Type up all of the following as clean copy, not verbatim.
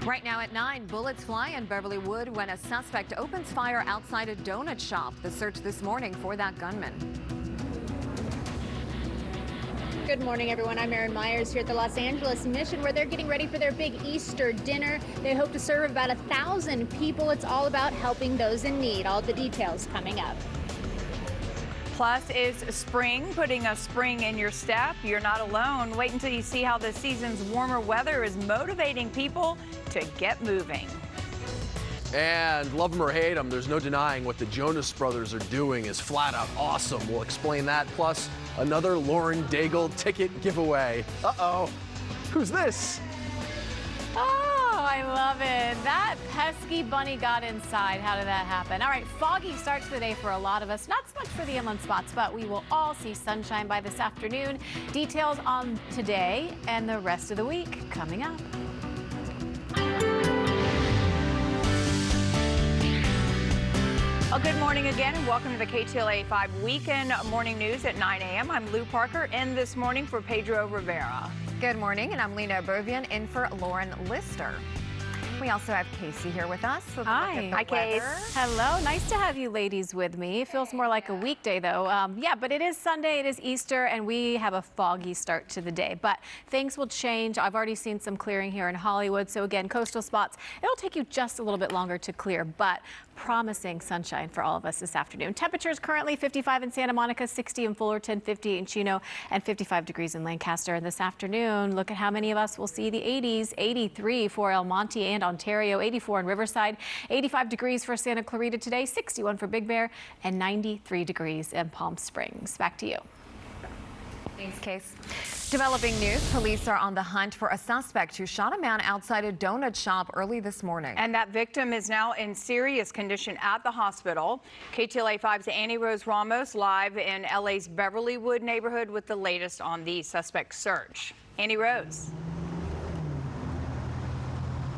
Right now at 9, bullets fly in Beverlywood when a suspect opens fire outside a donut shop. The search this morning for that gunman. Good morning, everyone. I'm Erin Myers here at the Los Angeles Mission, where they're getting ready for their big Easter dinner. They hope to serve about 1,000 people. It's all about helping those in need. All the details coming up. Plus is spring, putting a spring in your step. You're not alone. Wait until you see how the season's warmer weather is motivating people to get moving. And love them or hate them, there's no denying what the Jonas Brothers are doing is flat out awesome. We'll explain that, plus another Lauren Daigle ticket giveaway. Uh-oh, who's this? Oh, I love it. That pesky bunny got inside. How did that happen? All right, foggy start to the day for a lot of us. Not so much for the inland spots, but we will all see sunshine by this afternoon. Details on today and the rest of the week coming up. Well, good morning again, and welcome to the KTLA 5 Weekend Morning News at 9 a.m. I'm Lou Parker, in this morning for Pedro Rivera. Good morning, and I'm Lena Bovian in for Lauren Lister. We also have Casey here with us. Hi, Case. Hello, nice to have you ladies with me. It feels more like a weekday though. Yeah, but it is Sunday, it is Easter, and we have a foggy start to the day. But things will change. I've already seen some clearing here in Hollywood. So again, coastal spots, it'll take you just a little bit longer to clear, but promising sunshine for all of us this afternoon. Temperatures currently 55 in Santa Monica, 60 in Fullerton, 50 in Chino, and 55 degrees in Lancaster. And this afternoon, look at how many of us will see the 80s, 83 for El Monte and Ontario, 84 in Riverside, 85 degrees for Santa Clarita today, 61 for Big Bear, and 93 degrees in Palm Springs. Back to you. Thanks, Case. Developing news, police are on the hunt for a suspect who shot a man outside a donut shop early this morning. And that victim is now in serious condition at the hospital. KTLA 5's Annie Rose Ramos live in LA's Beverlywood neighborhood with the latest on the suspect search. Annie Rose.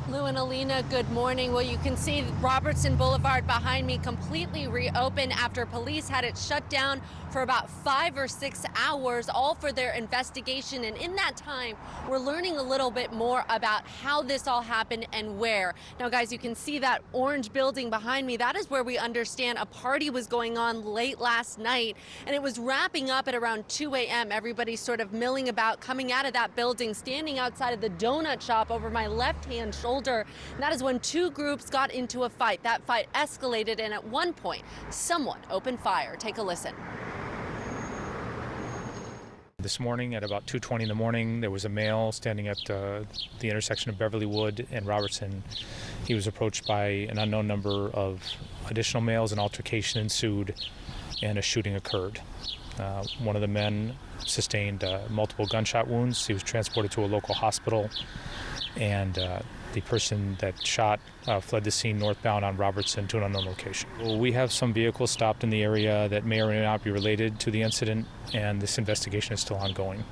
Lou and Alina, good morning. Well, you can see Robertson Boulevard behind me completely reopened after police had it shut down for about 5 or 6 hours, all for their investigation. And in that time, we're learning a little bit more about how this all happened and where. Now, guys, you can see that orange building behind me. That is where we understand a party was going on late last night, and it was wrapping up at around 2 a.m. Everybody's sort of milling about, coming out of that building, standing outside of the donut shop over my left-hand shoulder. And that is when two groups got into a fight. That fight escalated, and at one point, someone opened fire. Take a listen. This morning at about 2:20 in the morning, there was a male standing at the intersection of Beverlywood and Robertson. He was approached by an unknown number of additional males. An altercation ensued, and a shooting occurred. One of the men sustained multiple gunshot wounds. He was transported to a local hospital, and the person that shot fled the scene northbound on Robertson to an unknown location. We have some vehicles stopped in the area that may or may not be related to the incident, and this investigation is still ongoing.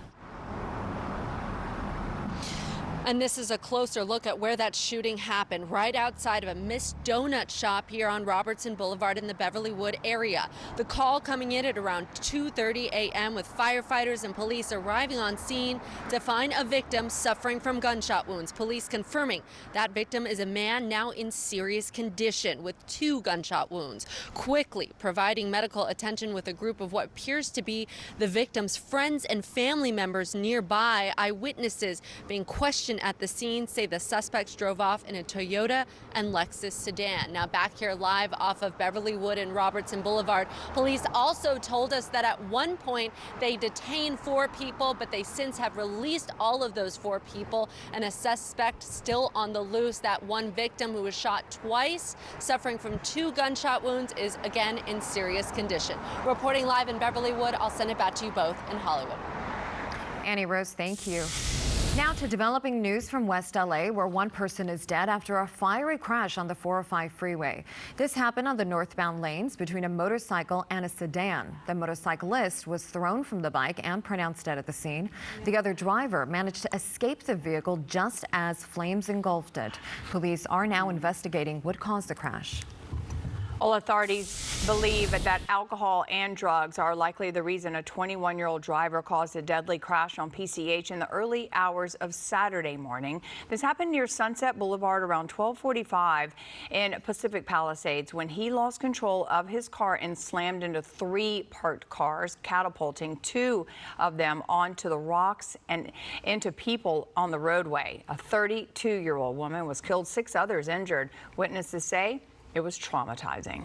And this is a closer look at where that shooting happened, right outside of a Miss Donut shop here on Robertson Boulevard in the Beverlywood area. The call coming in at around 2:30 a.m. with firefighters and police arriving on scene to find a victim suffering from gunshot wounds. Police confirming that victim is a man now in serious condition with 2 gunshot wounds. Quickly providing medical attention with a group of what appears to be the victim's friends and family members nearby. Eyewitnesses being questioned at the scene say the suspects drove off in a Toyota and Lexus sedan. Now back here live off of Beverlywood and Robertson Boulevard, police also told us that at one point they detained 4 people, but they since have released all of those 4 people, and a suspect still on the loose. That one victim who was shot twice, suffering from 2 gunshot wounds, is again in serious condition. Reporting live in Beverlywood, I'll send it back to you both in Hollywood. Annie Rose, thank you. Now to developing news from West LA, where one person is dead after a fiery crash on the 405 freeway. This happened on the northbound lanes between a motorcycle and a sedan. The motorcyclist was thrown from the bike and pronounced dead at the scene. The other driver managed to escape the vehicle just as flames engulfed it. Police are now investigating what caused the crash. All authorities Believe that alcohol and drugs are likely the reason a 21-year-old driver caused a deadly crash on PCH in the early hours of Saturday morning. This happened near Sunset Boulevard around 12:45 in Pacific Palisades when he lost control of his car and slammed into 3 parked cars, catapulting 2 of them onto the rocks and into people on the roadway. A 32-year-old woman was killed, 6 others injured. Witnesses say it was traumatizing.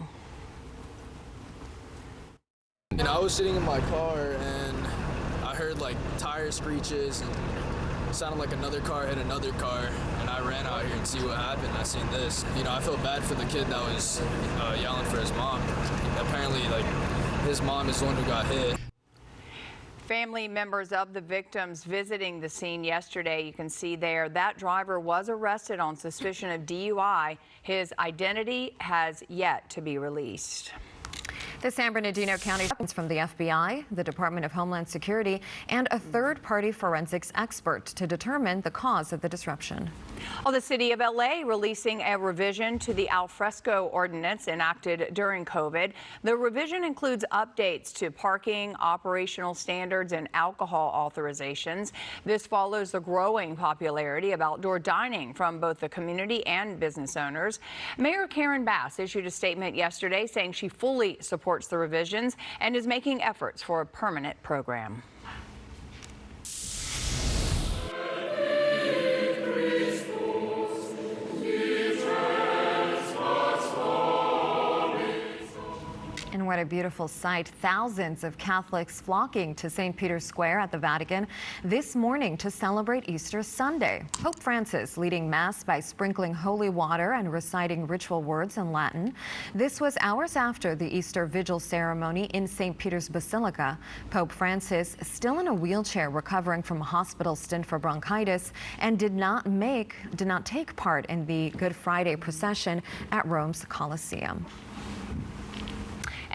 And I was sitting in my car and I heard like tire screeches and it sounded like another car hit another car, and I ran out here and see what happened. I seen this. You know, I felt bad for the kid that was yelling for his mom. Apparently, like, his mom is the one who got hit. Family members of the victims visiting the scene yesterday. You can see there that driver was arrested on suspicion of DUI. His identity has yet to be released. The San Bernardino County from the FBI, the Department of Homeland Security, and a third-party forensics expert to determine the cause of the disruption. Well, the city of LA releasing a revision to the al fresco ordinance enacted during COVID. The revision includes updates to parking, operational standards, and alcohol authorizations. This follows the growing popularity of outdoor dining from both the community and business owners. Mayor Karen Bass issued a statement yesterday saying she fully supports the revisions and is making efforts for a permanent program. And what a beautiful sight. Thousands of Catholics flocking to St. Peter's Square at the Vatican this morning to celebrate Easter Sunday. Pope Francis leading Mass by sprinkling holy water and reciting ritual words in Latin. This was hours after the Easter Vigil ceremony in St. Peter's Basilica. Pope Francis, still in a wheelchair recovering from a hospital stint for bronchitis, and did not take part in the Good Friday procession at Rome's Colosseum.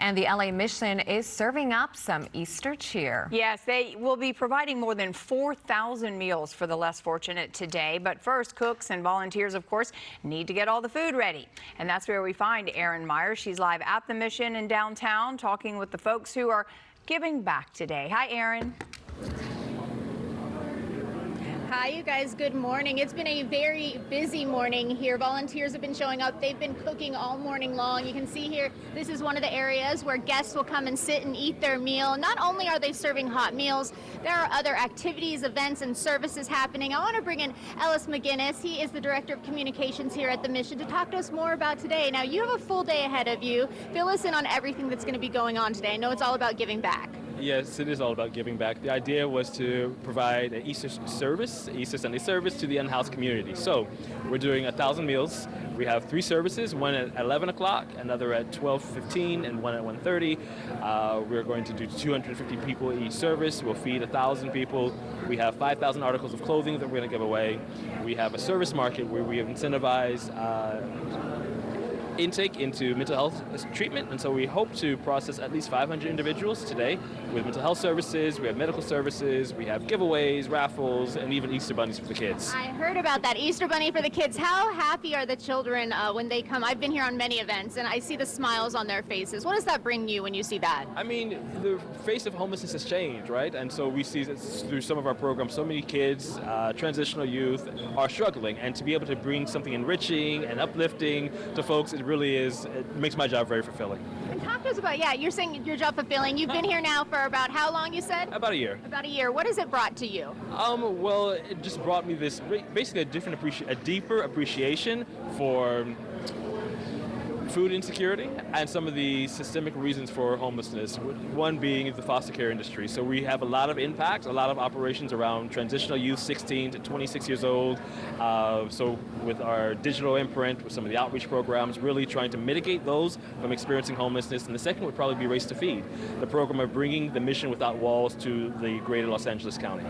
And the LA Mission is serving up some Easter cheer. Yes, they will be providing more than 4,000 meals for the less fortunate today. But first, cooks and volunteers, of course, need to get all the food ready. And that's where we find Erin Myers. She's live at the Mission in downtown talking with the folks who are giving back today. Hi, Erin. Hi, you guys. Good morning. It's been a very busy morning here. Volunteers have been showing up. They've been cooking all morning long. You can see here, this is one of the areas where guests will come and sit and eat their meal. Not only are they serving hot meals, there are other activities, events, and services happening. I want to bring in Ellis McGinnis. He is the Director of Communications here at the Mission to talk to us more about today. Now, you have a full day ahead of you. Fill us in on everything that's going to be going on today. I know it's all about giving back. Yes, it is all about giving back. The idea was to provide an Easter Sunday service to the unhoused community. So we're doing 1,000 meals. We have 3 services, one at 11 o'clock, another at 12:15, and one at 1:30. We're going to do 250 people each service. We'll feed 1,000 people. We have 5,000 articles of clothing that we're going to give away. We have a service market where we have incentivized intake into mental health treatment, and so we hope to process at least 500 individuals today with mental health services. We have medical services, we have giveaways, raffles, and even Easter bunnies for the kids. I heard about that Easter bunny for the kids. How happy are the children when they come? I've been here on many events and I see the smiles on their faces. What does that bring you when you see that? I mean, the face of homelessness has changed, right? And so we see that through some of our programs, so many kids, transitional youth are struggling, and to be able to bring something enriching and uplifting to folks, it makes my job very fulfilling. And talk to us about, you're saying your job fulfilling. You've been here now for about how long, you said? About a year. About a year. What has it brought to you? Well, it just brought me this, basically a deeper appreciation for food insecurity and some of the systemic reasons for homelessness, one being the foster care industry. So we have a lot of impact, a lot of operations around transitional youth 16 to 26 years old. So with our digital imprint, with some of the outreach programs, really trying to mitigate those from experiencing homelessness. And the second would probably be Race to Feed, the program of bringing the Mission Without Walls to the greater Los Angeles County.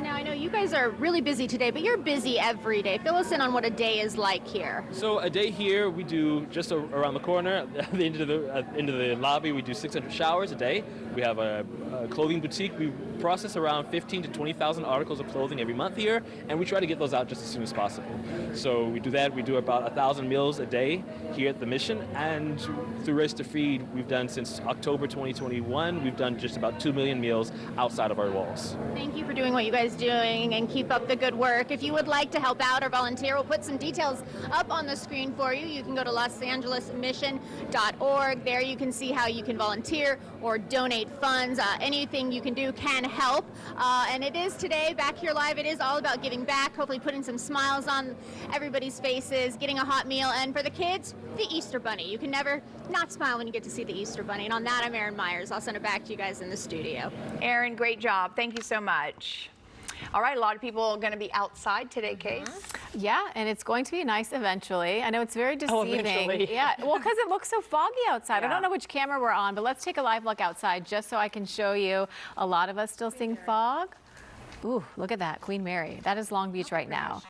Now, I know you you guys are really busy today, but you're busy every day. Fill us in on what a day is like here. So a day here, we do just around the corner, at the end of the lobby, we do 600 showers a day. We have a clothing boutique. We process around 15 to 20,000 articles of clothing every month here, and we try to get those out just as soon as possible. So we do that. We do about 1,000 meals a day here at the Mission, and through Race to Feed, we've done since October 2021, we've done just about 2 million meals outside of our walls. Thank you for doing what you guys are doing and keep up the good work. If you would like to help out or volunteer, we'll put some details up on the screen for you. You can go to losangelesmission.org. There you can see how you can volunteer or donate funds. Anything you can do can help. And it is today, back here live, it is all about giving back, hopefully putting some smiles on everybody's faces, getting a hot meal, and for the kids, the Easter Bunny. You can never not smile when you get to see the Easter Bunny. And on that, I'm Erin Myers. I'll send it back to you guys in the studio. Erin, great job. Thank you so much. All right, a lot of people are going to be outside today, Case. Yeah, and it's going to be nice eventually. I know it's very deceiving. eventually. Yeah, well, because it looks so foggy outside. Yeah. I don't know which camera we're on, but let's take a live look outside just so I can show you. A lot of us still seeing fog. Ooh, look at that, Queen Mary. That is Long Beach right now.